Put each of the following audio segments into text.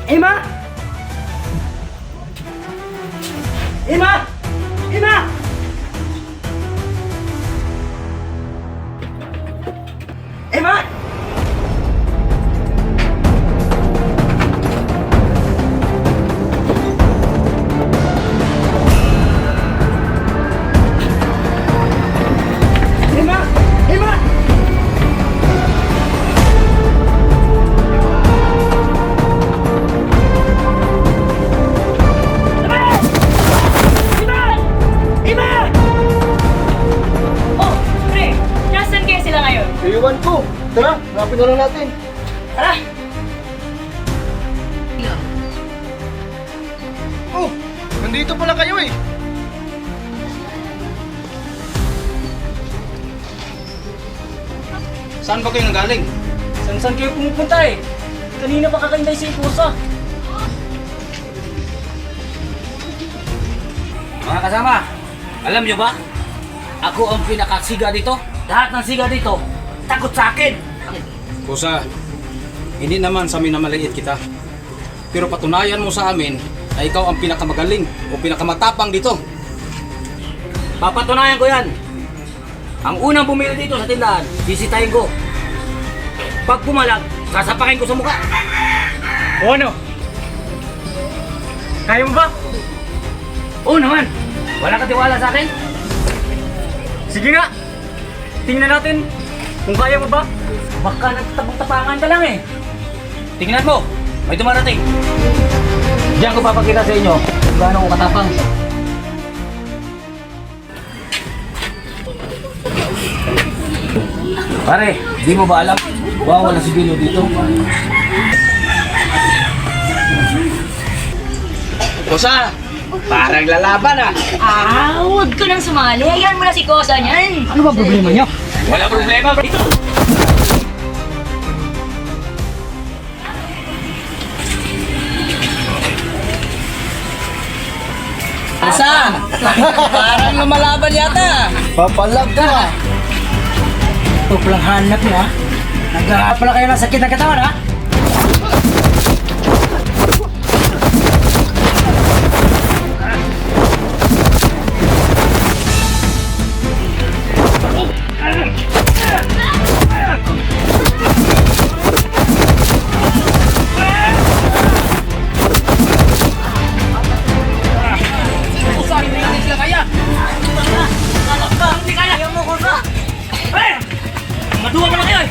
Emma! Emma! Emma! Emma! Emma! Emma! Emma! Oh, pre! Nasaan kaya sila ngayon? Iwan ko. Tara, hanapin na lang natin. Tara! Oh, nandito pala kayo eh. Saan ba kayo nanggaling? Saan kayo pumupunta eh? Kanina pa kakantay si Ikusa. Mga kasama, alam nyo ba? Ako ang pinakasiga dito. Lahat ng siga dito, takot sa akin. Kusa, hindi naman sa amin na maliit kita. Pero patunayan mo sa amin na ikaw ang pinakamagaling o pinakamatapang dito. Papatunayan ko yan. Ang unang bumili dito sa tindahan, sisitahin ko. Pag pumalag, sasapakin ko sa mukha. O ano? Kaya mo ba? Oo naman, wala ka tiwala sa akin? Sige nga! Tingnan natin kung kaya mo ba? Baka nagtapang-tapangan ka lang eh. Tingnan mo, may dumarating. Diyan ko papakita sa inyo kung gaano ko katapang. Pare, di mo ba alam? Bawal na sigilo dito. Kusa, parang lalaban ah. Huwag ka nang sumali. Hayaan mo na si Kosa niyan. Ano ba problema niyo? Wala problema, bro. Kusa, parang lumalaban yata. Papalag ka. Ito palang hanap niya. Naghahanap pala kayo ng sakit na katawan ha? Maduwa mo na kayo eh!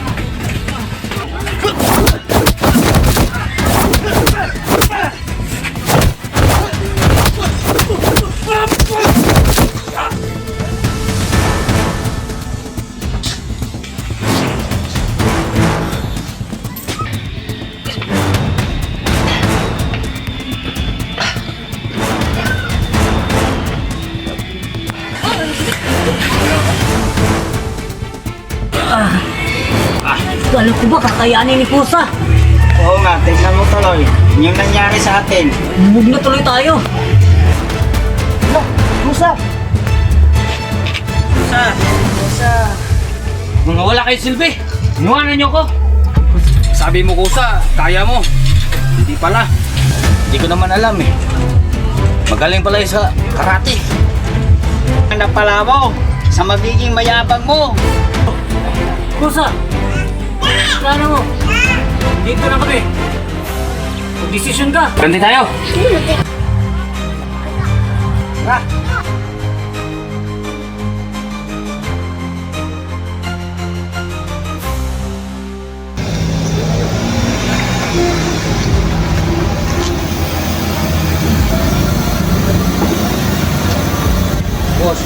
Kala ko ba kakayanin ni Kosa? Oo nga, tignan mo tuloy. Yung nangyari sa atin. Bumug na tuloy tayo. Kusa! Kusa! Kusa! Mga wala kayo silbi! Inuwanan niyo ko! Sabi mo Kusa, kaya mo. Hindi pala. Hindi ko naman alam eh. Magaling pala yun sa karate. Ang napala mo sa magiging mayabang mo. Kusa! Sana mo! Dito na kami! Mag-desisyon ka! Ganti tayo! Tara! Boss,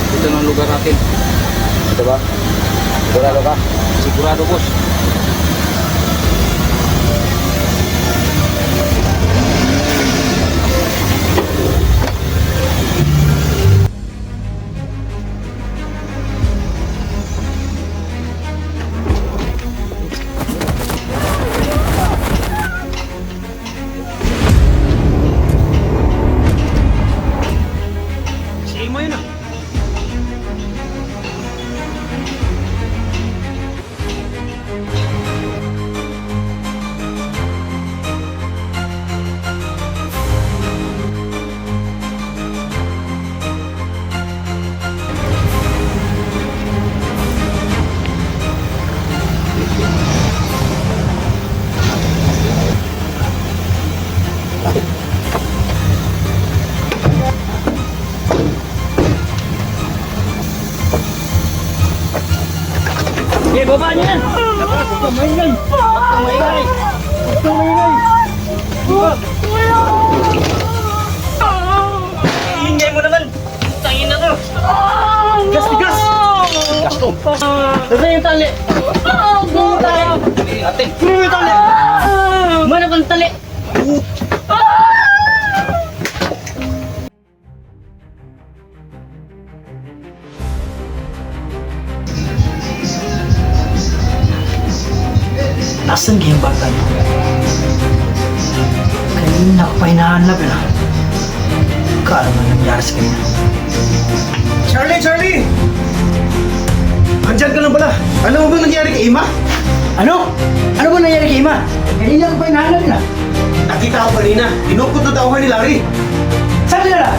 ito na ang lugar natin. Ito ba? Sigurado ka? Sigurado, boss. Babaan niyo yan! Huwag kang maingay! Huwag kang maingay! Huwag kang maingay! Ingay mo naman! Tangin na to! Gas! Gas! Gas to! Dali yung tali! Ate! Dali yung tali! Mana kang tali! Nasaan yung bata niyo? Kanina ako pa hinahanap yun. Kala mo nangyari sa kanya. Charlie! Charlie! Andyan ka lang pala. Alam mo ba nangyari kay Ima? Ano? Ano ba nangyari kay Ima? Kanina ako pa hinahanap yun. Nakita ko kanina. Inukot na tauhan ni Larry. Saan nila?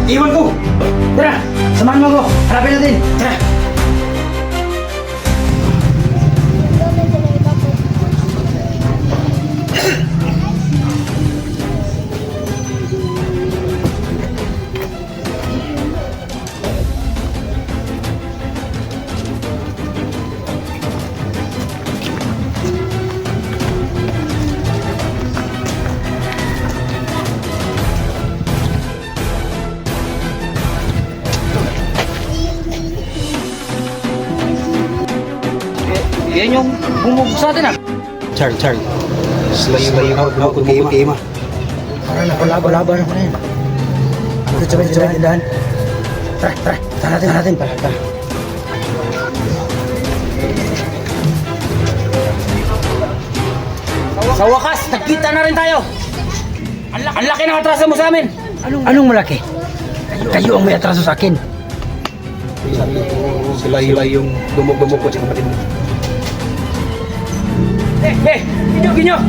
Iwan ko. Tara, samahan mo ako. Harapin natin. Tara. Yan yung bumubog sa atin ah. Charlie. Slay mo. Inukot kay Ima. Para laban ako na yun. Sabay, tindahan. Tara. Tara natin. Tara. Sa wakas, nagkita na rin tayo. Ang laki ng atraso mo sa amin. Anong malaki? Kayo ang may atraso sa akin. Sila yung dumog-dumog ko sa kapatid mo. Ginyo!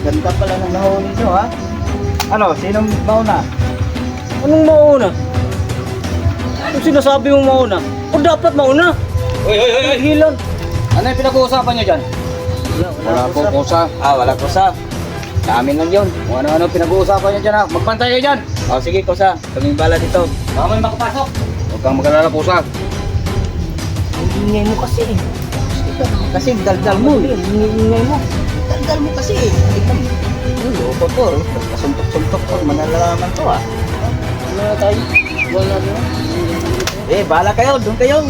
Ganda pala ng nahuli nyo, ha? Ano, sinong mauna? Anong mauna? Anong sinasabi mong mauna? O dapat mauna? Hoy! Hilan. Ano yung pinag-uusapan nyo dyan? Wala po kusa. Wala ko sa. Sa amin lang yun. Kung ano-ano pinag-uusapan nyo dyan ha. Magbantay kayo dyan. Sige, Kosa. Kaming bala dito. Baka may makapasok. Huwag kang mag-alala kusa. Ingay mo kasi. Kasi daldal mo. Ingay mo. Tandal mo kasi. Loko to. Kasuntok-suntok to. Manalalaman to, ha? Ano na tayo? Wala na. Bala kayo. Doon kayo.